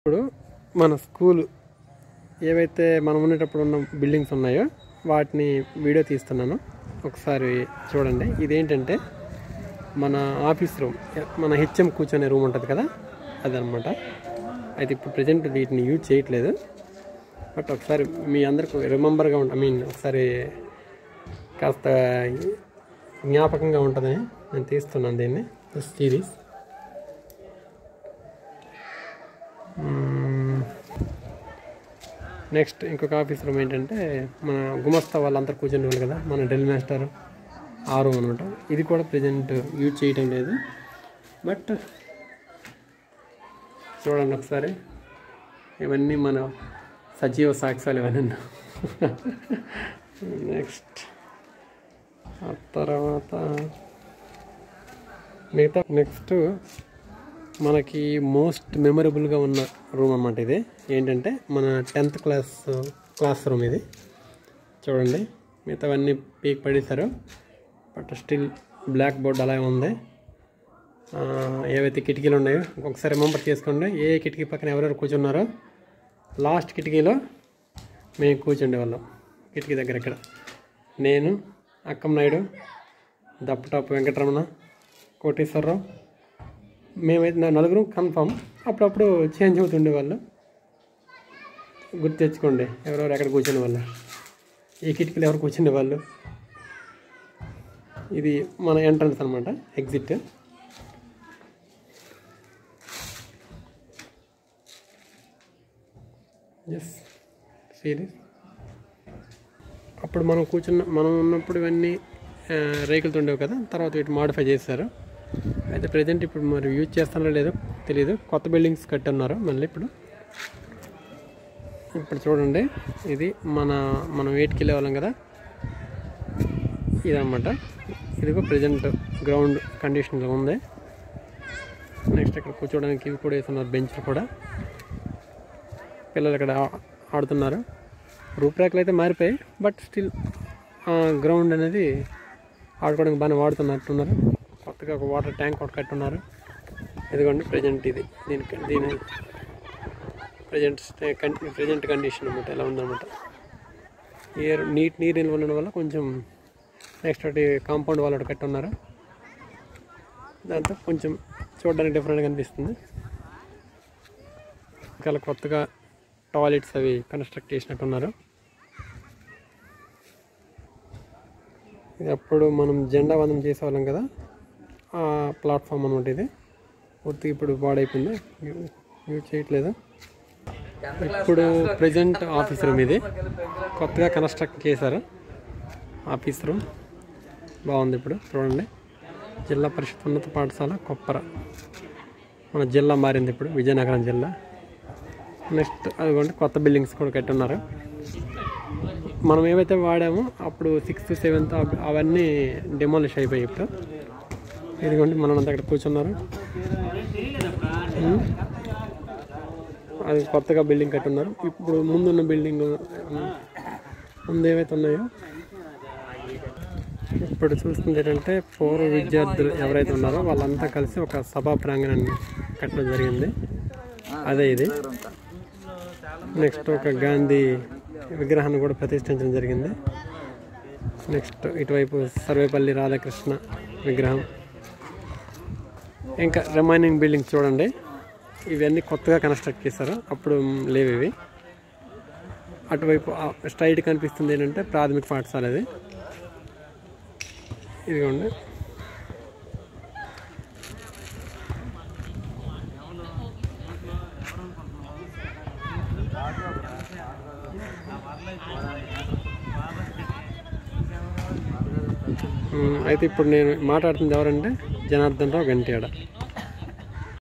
ఇప్పుడు మన స్కూల్ ఏవైతే మనం ఉండేటప్పుడు ఉన్న బిల్డింగ్స్ ఉన్నాయో వాటిని వీడియో తీస్తున్నాను, ఒకసారి చూడండి. ఇదేంటంటే మన ఆఫీస్ రూమ్, మన హెచ్ఎం కూర్చొనే రూమ్ ఉంటుంది కదా, అదనమాట. అయితే ఇప్పుడు ప్రజెంట్ వీటిని యూజ్ చేయట్లేదు, బట్ ఒకసారి మీ అందరికి రిమెంబర్గా ఒకసారి కాస్త జ్ఞాపకంగా ఉంటుందని నేను తీస్తున్నాను దీన్ని సిరీస్. నెక్స్ట్ ఇంకొక ఆఫీస్ రూమ్ ఏంటంటే మన గుమస్తా వాళ్ళందరూ కూర్చొని వాళ్ళు కదా, మన డ్రిల్ మాస్టర్ ఆ రూమ్ అనమాట. ఇది కూడా ప్రజెంట్ యూజ్ చేయటం లేదు, బట్ చూడండి ఒకసారి. ఇవన్నీ మన సజీవ సాక్ష్యాలు ఇవన్నీ. నెక్స్ట్ ఆ తర్వాత నెక్స్ట్ మనకి మోస్ట్ మెమరబుల్గా ఉన్న రూమ్ అన్నమాట ఇది. ఏంటంటే మన 10th క్లాస్ రూమ్ ఇది. చూడండి, మిగతావన్నీ పీక్ పడేశారు, బట్ స్టిల్ బ్లాక్ బోర్డ్ అలా ఉంది. ఏవైతే కిటికీలు ఉన్నాయో ఒకసారి రిమెంబర్ చేసుకోండి. ఏ కిటికీ పక్కన ఎవరెవరు కూర్చున్నారో. లాస్ట్ కిటికీలో మేము కూర్చుండేవాళ్ళం, కిటికీ దగ్గర. ఇక్కడ నేను, అక్కం నాయుడు, దప్పటాపు వెంకటరమణ, కోటేశ్వరరావు, మేమైతే నలుగురు కన్ఫామ్. అప్పుడప్పుడు చేంజ్ అవుతుండేవాళ్ళు. గుర్తు తెచ్చుకోండి ఎవరెవరు ఎక్కడ కూర్చునే వాళ్ళు, ఈ కిటికీలు ఎవరు కూర్చునే వాళ్ళు. ఇది మన ఎంట్రన్స్ అనమాట, ఎగ్జిట్. Yes series. అప్పుడు మనం ఉన్నప్పుడు ఇవన్నీ రేకులతో ఉండేవి కదా, తర్వాత వీటి మాడిఫై చేశారు. అయితే ప్రజెంట్ ఇప్పుడు మరి యూజ్ చేస్తారో లేదో తెలియదు. కొత్త బిల్డింగ్స్ కట్టున్నారు మళ్ళీ ఇప్పుడు చూడండి. ఇది మనం 8కి వెళ్ళేవాళ్ళం కదా, ఇదన్నమాట. ఇదిగో ప్రజెంట్ గ్రౌండ్ కండిషన్లో ఉంది. నెక్స్ట్ ఇక్కడ కూర్చోవడానికి ఇవి కూడా వేస్తున్నారు, బెంచ్లు కూడా. పిల్లలు ఇక్కడ ఆడుతున్నారు. రూపురేఖలు అయితే మారిపోయాయి, బట్ స్టిల్ గ్రౌండ్ అనేది ఆడుకోవడానికి బాగానే వాడుతున్నట్టున్నారు. కొత్తగా ఒక వాటర్ ట్యాంక్ ఒకటి కట్టున్నారు. ఇదిగోండి ప్రజెంట్ ఇది దీని ప్రజెంట్ కండిషన్ అనమాట, ఎలా ఉందన్నమాట. నీరు నిల్వ ఉండడం వల్ల కొంచెం నెక్స్ట్ ఒకటి కాంపౌండ్ వాళ్ళు ఒకటి కట్టున్నారు. దాంతో కొంచెం చూడడానికి డిఫరెంట్గా అనిపిస్తుంది. ఇంకా కొత్తగా టాయిలెట్స్ అవి కన్స్ట్రక్ట్ చేసినట్టున్నారు. ఇది అప్పుడు మనం జెండా వందనం చేసేవాళ్ళం కదా, ఆ ప్లాట్ఫామ్ అనమాట ఇది. పూర్తిగా ఇప్పుడు పాడైపోయింది, యూజ్ చేయట్లేదు. ఇప్పుడు ప్రజెంట్ ఆఫీస్ రూమ్ ఇది, కొత్తగా కన్స్ట్రక్ట్ చేశారు ఆఫీస్ రూమ్. బాగుంది. ఇప్పుడు చూడండి, జిల్లా పరిషత్ ఉన్నత పాఠశాల కొప్పర. మన జిల్లా మారింది ఇప్పుడు, విజయనగరం జిల్లా. నెక్స్ట్ అదిగోండి కొత్త బిల్డింగ్స్ కూడా కట్టున్నారు. మనం ఏవైతే వాడామో అప్పుడు 6th 7th అవన్నీ డెమాలిష్ అయిపోయాయి. ఇప్పుడు ఇదిగోండి మనంతా అక్కడ కూర్చున్నారు. అది కొత్తగా బిల్డింగ్ కట్టున్నారు. ఇప్పుడు ముందున్న బిల్డింగ్ ముందు ఏవైతే ఉన్నాయో ఇప్పుడు చూస్తుంది ఏంటంటే పూర్వ విద్యార్థులు ఎవరైతే ఉన్నారో వాళ్ళంతా కలిసి ఒక సభా ప్రాంగణాన్ని కట్టడం జరిగింది. అదే ఇది. నెక్స్ట్ ఒక గాంధీ విగ్రహాన్ని కూడా ప్రతిష్ఠించడం జరిగింది. నెక్స్ట్ ఇటువైపు సర్వేపల్లి రాధాకృష్ణ విగ్రహం. ఇంకా రిమైనింగ్ బిల్డింగ్స్ చూడండి, ఇవన్నీ కొత్తగా కన్స్ట్రక్ట్ చేశారు, అప్పుడు లేవు ఇవి. అటువైపు స్ట్రైట్ కనిపిస్తుంది ఏంటంటే ప్రాథమిక పాఠశాల అది. ఇదిగోండి అయితే ఇప్పుడు నేను మాట్లాడుతుంది ఎవరంటే జనార్దన్ రావు గంట్యాడ.